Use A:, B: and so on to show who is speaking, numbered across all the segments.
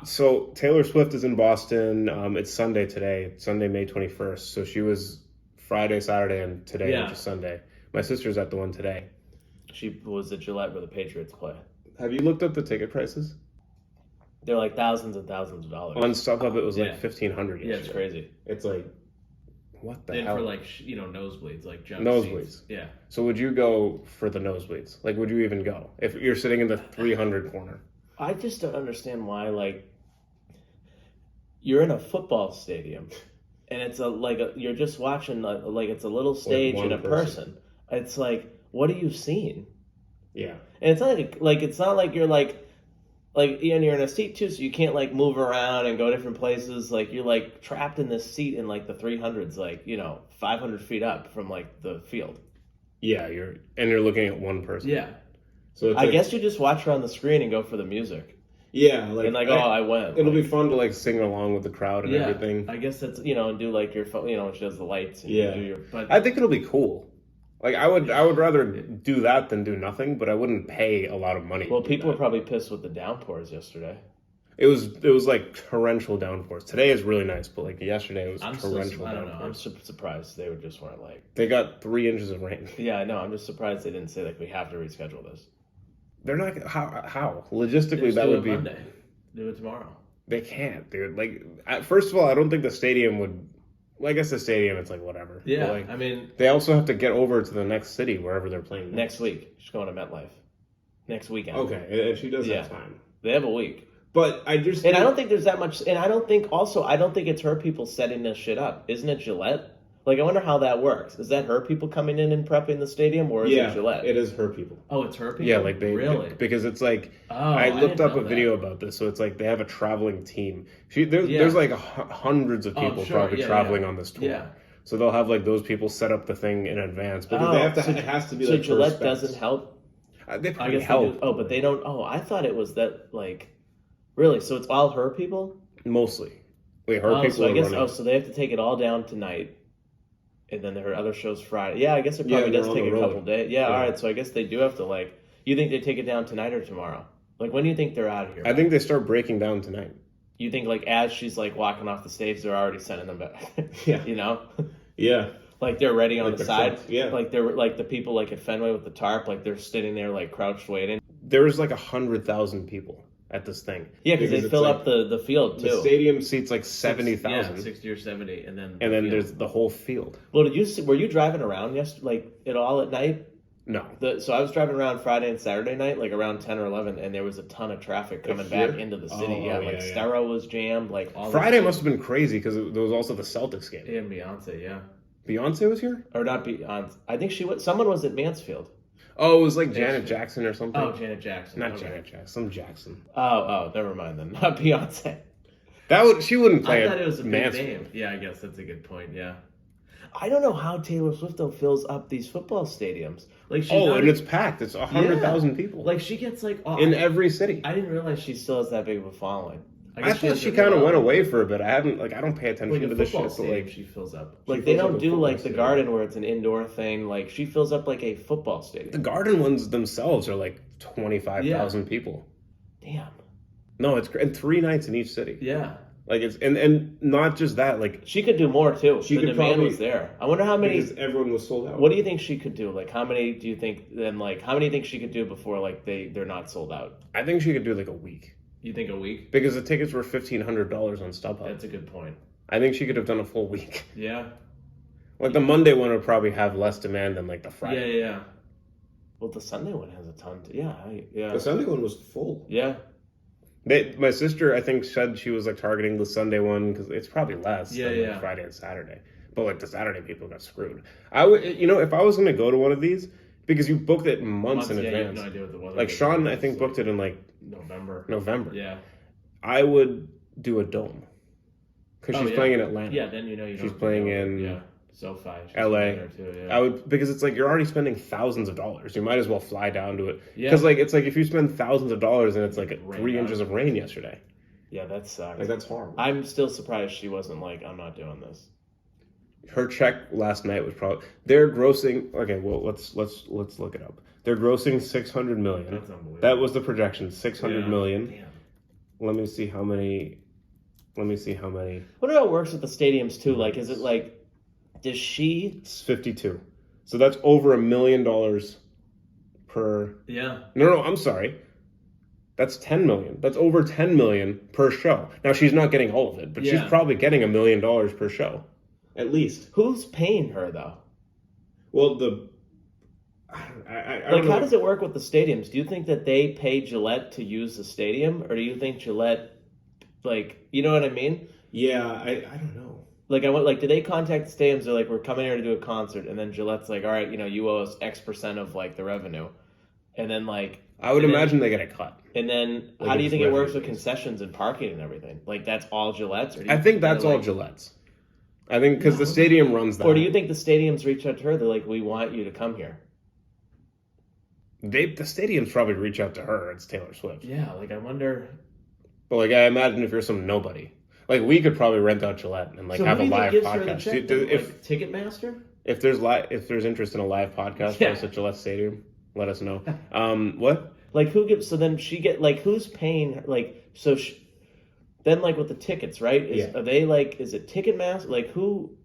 A: So Taylor Swift is in Boston. It's Sunday today, Sunday, May 21st. So she was Friday, Saturday, and today,
B: Yeah.
A: which is Sunday. My sister's at the one today.
B: She was at Gillette where the Patriots play.
A: Have you looked up the ticket prices?
B: They're like thousands and thousands of dollars.
A: On StubHub, it was
B: Yeah.
A: like 1,500.
B: Yeah, it's crazy.
A: It's like, what the
B: And
A: hell?
B: for like nosebleeds, like jump
A: Nosebleeds.
B: seats. Yeah.
A: So would you go for the nosebleeds? Like, would you even go if you're sitting in the 300 corner?
B: I just don't understand why you're in a football stadium, and it's you're just watching it's a little stage
A: one
B: and a person. It's like, what are you seeing?
A: Yeah.
B: And it's not it's not like you're and you're in a seat too, so you can't like move around and go different places. Like you're like trapped in this seat in like the 300s, 500 feet up from like the field.
A: Yeah, you're looking at one person.
B: Yeah.
A: So it's
B: I guess you just watch her on the screen and go for the music.
A: Yeah,
B: I went.
A: It'll be fun to like sing along with the crowd and
B: yeah,
A: everything.
B: I guess that's and do like your phone, when she does the lights. And
A: Yeah.
B: You do your, but
A: I think it'll be cool. Like I would rather do that than do nothing, but I wouldn't pay a lot of money.
B: well,
A: to do
B: people were
A: that.
B: probably pissed with the downpours yesterday.
A: It was like torrential downpours. Today is really nice, but like yesterday it was torrential
B: I don't know. I'm
A: downpours.
B: surprised they just weren't like.
A: They got 3 inches of rain.
B: Yeah, I know. I'm just surprised they didn't say like we have to reschedule this.
A: They're not how logistically
B: Just
A: that
B: do
A: would
B: it
A: be.
B: Monday. Do it tomorrow.
A: They can't, dude. Like, first of all, I don't think the stadium would. Well, I guess the stadium, it's like whatever.
B: Yeah,
A: But, like,
B: I mean,
A: they also have to get over to the next city wherever they're playing
B: next week she's going to MetLife. Next weekend.
A: Okay, and she does
B: Yeah.
A: have time.
B: They have a week.
A: But I just
B: And I don't think there's that much. And I don't think it's her people setting this shit up. Isn't it Gillette? Like, I wonder how that works. Is that her people coming in and prepping the stadium, or is it Gillette?
A: it is her people.
B: Oh, it's her people?
A: Yeah, like they
B: Really?
A: because it's like
B: Oh,
A: I looked
B: didn't
A: up
B: know
A: a
B: that.
A: video about this, so it's like they have a traveling team.
B: Yeah.
A: There's like hundreds of
B: Oh,
A: people
B: sure,
A: probably
B: yeah,
A: traveling
B: yeah.
A: on this tour.
B: Yeah.
A: So they'll have like those people set up the thing in advance because
B: Oh,
A: they have to.
B: so-
A: It has to be
B: So
A: like
B: Gillette
A: first bets.
B: doesn't help?
A: They
B: I
A: probably
B: guess
A: help.
B: they do. Oh, but they don't. Oh, I thought it was that, really? So it's all her people?
A: Mostly. Wait, her people
B: so I
A: are
B: guess,
A: running.
B: so they have to take it all down tonight. And then her other show's Friday. Yeah, I guess it probably
A: they're
B: does
A: on
B: take
A: the
B: a
A: road.
B: couple days. Yeah, all right. So I guess they do have to, you think they take it down tonight or tomorrow? Like, when do you think they're out of here?
A: I think they start breaking down tonight.
B: You think, as she's, walking off the stage, they're already sending them back?
A: Yeah.
B: You know?
A: Yeah.
B: Like, they're ready on
A: Like
B: the
A: the
B: side?
A: crowd, yeah.
B: Like, they're, the people, at Fenway with the tarp, they're sitting there, crouched waiting.
A: There was 100,000 people at this thing.
B: Yeah, because they
A: it's
B: fill
A: like-
B: up the field, too.
A: The stadium seats 70,000.
B: Yeah, 60 or 70, and then...
A: And then
B: field.
A: there's the whole field.
B: Well, were you driving around yesterday, at all at night?
A: No.
B: So I was driving around Friday and Saturday night, around 10 or 11, and there was a ton of traffic coming
A: here?
B: back into the city.
A: Oh,
B: yeah,
A: yeah, yeah.
B: Stero was jammed, all
A: Friday
B: this-
A: must have been crazy because there was also the Celtics game.
B: And Beyonce, yeah.
A: Beyonce was here?
B: Or not Beyonce. I think someone was at Mansfield.
A: Oh, it was Janet Jackson or something.
B: Oh, Janet Jackson.
A: Not
B: okay.
A: Janet Jackson, some Jackson.
B: Oh, never mind then. Not Beyonce.
A: She wouldn't play
B: I thought it was a big
A: Mansfield.
B: name. Yeah, I guess that's a good point, yeah. I don't know how Taylor Swift, though, fills up these football stadiums. She's not
A: And it's packed. It's 100,000 people.
B: she gets,
A: in every city.
B: I didn't realize she still has that big of a following.
A: I thought she kind of went away for a bit. I don't pay attention
B: A
A: to this
B: football
A: shit. But
B: stadium, she fills up.
A: She
B: They
A: fills up
B: don't
A: a
B: do
A: football
B: the
A: stadium.
B: Garden where it's an indoor thing. She fills up a football
A: the
B: stadium.
A: Garden ones themselves are 25,000 people.
B: Damn.
A: No, it's and 3 nights in each city.
B: Yeah.
A: It's and not just that.
B: She could do more too.
A: She
B: The
A: could
B: demand
A: probably-
B: was there. I wonder how many.
A: Because everyone was sold out.
B: What do you think she could do? How many do you think? Then how many do you think she could do before they're not sold out?
A: I think she could do a week
B: You think a week?
A: because the tickets were $1,500 on StubHub.
B: That's a good point.
A: I think she could have done a full week.
B: Yeah.
A: The Monday one would probably have less demand than the Friday.
B: Yeah. Well, the Sunday one has a ton. Yeah.
A: The Sunday one was full.
B: Yeah.
A: My sister, I think, said she was targeting the Sunday one because it's probably less than Friday and Saturday. But the Saturday people got screwed. I would, if I was going to go to one of these, because you booked it months in
B: You
A: advance.
B: have no idea what the weather is.
A: Sean, I think, booked it in
B: November.
A: November.
B: Yeah.
A: I would do a dome because she's playing in Atlanta.
B: Yeah, then
A: She's playing in
B: SoFi. She's
A: LA.
B: playing there too, yeah.
A: I would because it's you're already spending thousands of dollars. You might as well fly down to it.
B: Yeah.
A: Because it's if you spend thousands of dollars and it's
B: Rain
A: 3
B: out.
A: inches of rain yesterday.
B: Yeah, that sucks.
A: That's horrible.
B: I'm still surprised she wasn't I'm not doing this.
A: Her check last night was probably they're grossing. Okay, well let's look it up. They're grossing $600 million.
B: That's unbelievable.
A: That was the projection, $600 million.
B: Damn.
A: Let me see how many.
B: I wonder how it works with the stadiums too. Like, is it like, does she?
A: It's 52. So that's over $1 million per.
B: Yeah.
A: No, I'm sorry. That's 10 million. That's over 10 million per show. Now she's not getting all of it, but she's probably getting $1 million per show, at least.
B: Who's paying her though?
A: Well, I don't know.
B: How does it work with the stadiums? Do you think that they pay Gillette to use the stadium, or do you think Gillette, like, you know what I mean?
A: Yeah, I don't know.
B: Do they contact the stadiums? They're like, we're coming here to do a concert, and then Gillette's like, all right, you owe us X% of like the revenue, and then like.
A: I would imagine they get a cut.
B: And then, how do you think it works with concessions and parking and everything? Like, that's all Gillette's? Or
A: I think that's all Gillette's. I think because the stadium runs that.
B: Or do you think the stadiums reach out to her? They're like, we want you to come here.
A: The stadiums probably reach out to her. It's Taylor Swift.
B: Yeah, like I wonder.
A: But like I imagine if you're some nobody, like we could probably rent out Gillette and like have a live podcast.
B: If Ticketmaster,
A: if there's interest in a live podcast for us at Gillette Stadium, let us know. What?
B: Like who gives? So then she get like who's paying her? Like so. Then like with the tickets, right? Are they like? Is it Ticketmaster? Like who?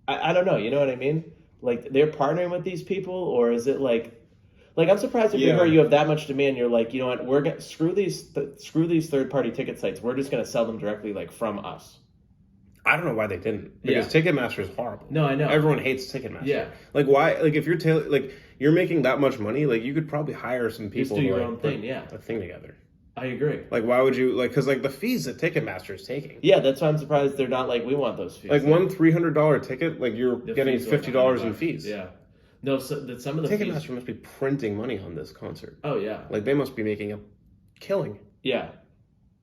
B: I don't know. You know what I mean? Like they're partnering with these people, or is it like? Like, I'm surprised if you're her, you have that much demand. You're like, you know what? We're gonna screw these third-party ticket sites. We're just going to sell them directly, like, from us.
A: I don't know why they didn't. Because Ticketmaster is horrible.
B: No, I know.
A: Everyone hates Ticketmaster.
B: Yeah.
A: Like, why? Like, if you're making that much money, like, you could probably hire some people
B: to do your
A: like,
B: own thing. Yeah.
A: A thing together.
B: I agree.
A: Like, why would you because like the fees that Ticketmaster is taking?
B: Yeah, that's why I'm surprised they're not like we want those fees.
A: Like one $300 ticket, like you're getting $50 in fees.
B: Yeah. No, so that some of the
A: Ticketmaster must be printing money on this concert.
B: Oh yeah,
A: like they must be making a killing.
B: Yeah,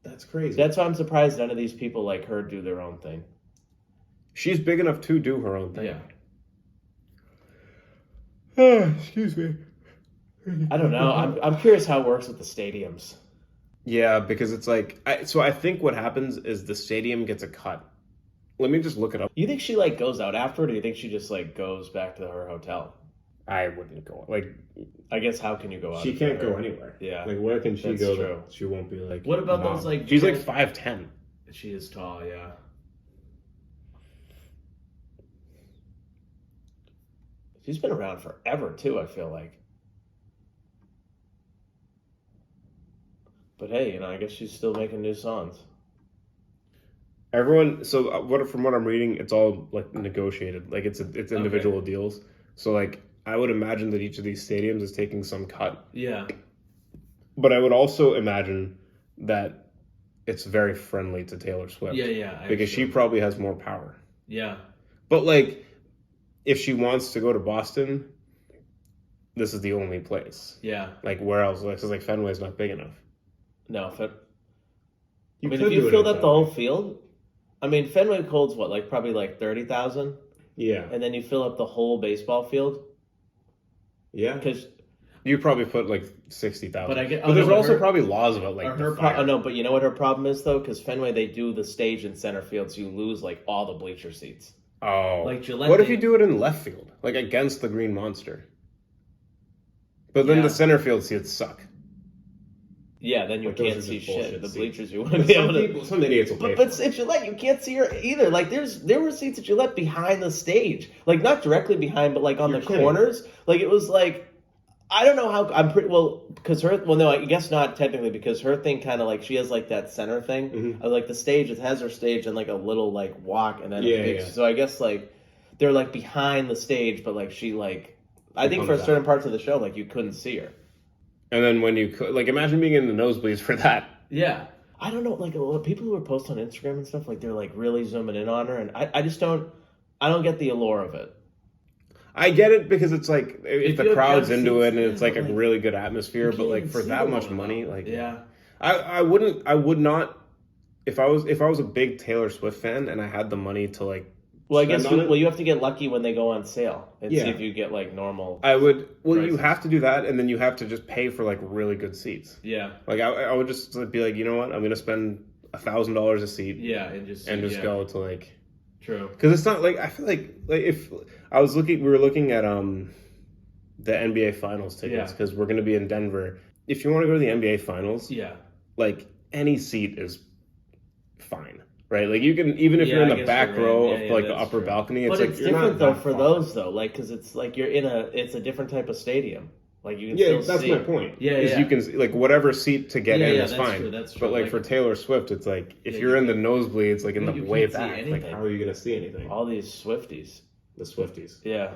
A: that's crazy.
B: That's why I'm surprised none of these people like her do their own thing.
A: She's big enough to do her own thing.
B: Yeah.
A: Excuse me.
B: I don't know. I'm curious how it works with the stadiums.
A: Yeah, because it's like I think what happens is the stadium gets a cut. Let me just look it up.
B: You think she like goes out after, or do you think she just like goes back to her hotel?
A: I wouldn't go. Like,
B: I guess how can you go out?
A: She can't go anywhere.
B: Yeah.
A: Like, where can she go?
B: True.
A: She won't be like.
B: What about those like?
A: She's like 5'10".
B: She is tall. Yeah. She's been around forever too. I feel like. But hey, I guess she's still making new songs.
A: Everyone. So from what I'm reading, it's all like negotiated. Like it's individual deals. So, like, I would imagine that each of these stadiums is taking some cut.
B: Yeah.
A: But I would also imagine that it's very friendly to Taylor Swift.
B: Yeah.
A: Because she probably has more power.
B: Yeah.
A: But, like, if she wants to go to Boston, this is the only place.
B: Yeah.
A: Like, where else? Like Fenway's not big enough.
B: No. If you filled up the whole field, I mean, Fenway holds what, like, probably like 30,000?
A: Yeah.
B: And then you fill up the whole baseball field?
A: Yeah. Because you probably put like 60,000.
B: But
A: there's also probably laws about like
B: but you know what her problem is though? Because Fenway, they do the stage in center field, so you lose like all the bleacher seats.
A: Oh.
B: Like Gillette.
A: What if you do it in left field, like against the Green Monster? But then the center field seats suck.
B: Yeah, then you can't see shit. The bleachers, you wouldn't be able to.
A: Some idiots will pay.
B: But at Gillette, you can't see her either. Like there were seats at Gillette behind the stage, like not directly behind, but like on the corners. Like it was like, I don't know how. I'm pretty well because her. Well, no, I guess not technically because her thing kind of like she has like that center thing. Mm-hmm. Like the stage, it has her stage and like a little like walk and then So I guess like they're like behind the stage, but like she like I think for certain parts of the show like you couldn't see her.
A: And then when you like, imagine being in the nosebleeds for that.
B: Yeah, I don't know. Like a lot of people who are posting on Instagram and stuff, like they're like really zooming in on her, and I just don't. I don't get the allure of it.
A: I get it because it's like if the crowd's into it and it's like a really good atmosphere, but like for that much money, like I would not. If I was a big Taylor Swift fan and I had the money to like.
B: Well, I guess you have to get lucky when they go on sale and see if you get like normal.
A: I would. Well, prices. You have to do that, and then you have to just pay for like really good seats.
B: Yeah.
A: Like I would just be like, you know what, I'm gonna spend $1,000 a seat.
B: Yeah, and just
A: go to like.
B: True.
A: Because it's not like I feel like if I was we were looking at the NBA Finals tickets because we're gonna be in Denver. If you want to go to the NBA Finals,
B: like
A: any seat is fine, right? Like you can, even if you're in
B: I
A: the
B: guess
A: back
B: you're right.
A: row
B: Yeah,
A: of
B: yeah,
A: like the
B: that's
A: upper
B: true.
A: balcony, it's
B: But
A: like
B: it's
A: you're not
B: different though
A: that
B: for
A: far.
B: those though, like because it's like you're it's a different type of stadium. Like you can
A: Yeah,
B: still
A: that's
B: see.
A: my point.
B: Yeah,
A: is
B: yeah.
A: you can like whatever seat to get in is
B: that's
A: fine.
B: true, that's true.
A: But like
B: Like,
A: for Taylor Swift, it's like if
B: Yeah,
A: you're
B: you
A: in the nosebleeds, like in
B: Yeah,
A: the
B: you
A: way
B: can't see
A: back, like
B: anything.
A: how are you gonna see anything?
B: all these Swifties.
A: The Swifties.
B: Yeah.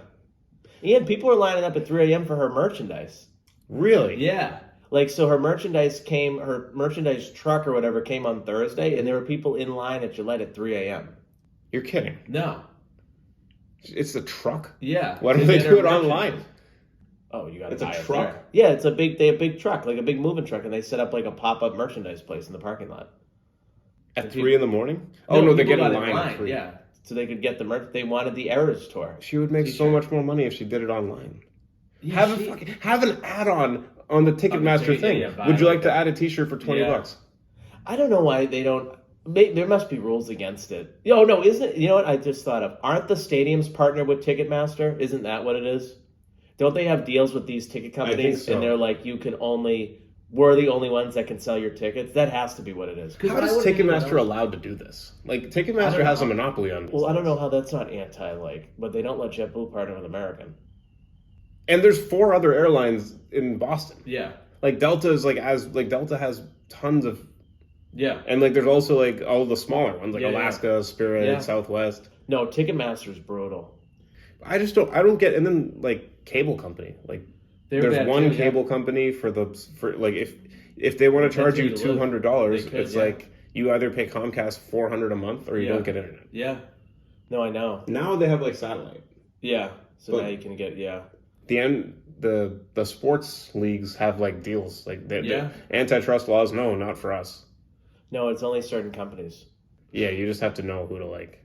B: And people are lining up at 3 a.m. for her merchandise.
A: Really?
B: Yeah. Like, so her merchandise truck or whatever came on Thursday, and there were people in line at Gillette at 3 a.m.
A: You're kidding.
B: No.
A: It's a truck.
B: Yeah.
A: Why don't they do it online?
B: Oh, you got to
A: It's a
B: buy it
A: truck?
B: there. Yeah, it's they have a big truck, like a big moving truck, and they set up like a pop-up merchandise place in the parking lot.
A: At 3 in the morning? Oh no, they get in line at 3.
B: Yeah. So they could get the merch. They wanted the Eras tour.
A: She would make so much more money if she did it online.
B: Yeah,
A: have an add-on on the Ticketmaster thing. Would you like to add a T-shirt for $20?
B: I don't know why they don't. There must be rules against it. Oh no, isn't it? You know what I just thought of? Aren't the stadiums partnered with Ticketmaster? Isn't that what it is? Don't they have deals with these ticket companies?
A: so.
B: And they're like, we're the only ones that can sell your tickets. That has to be what it is.
A: How is Ticketmaster allowed to do this? Like Ticketmaster has a monopoly on this.
B: Well, I don't know how that's not but they don't let JetBlue partner with American.
A: And there's 4 other airlines in Boston.
B: Yeah.
A: Like Delta is Delta has tons of.
B: Yeah.
A: And like there's also like all the smaller ones like Alaska, Spirit, Southwest.
B: No, Ticketmaster's brutal.
A: I don't get. And then like cable company, like there's one cable company for like if they want to charge you $200, it's like you either pay Comcast $400 a month or you don't get internet.
B: Yeah. No, I know.
A: Now they have like satellite.
B: Yeah. So now you can get
A: the sports leagues have like deals like the antitrust laws. No, not for us.
B: No, it's only certain companies.
A: Yeah, you just have to know who to like.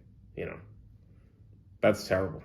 A: That's terrible.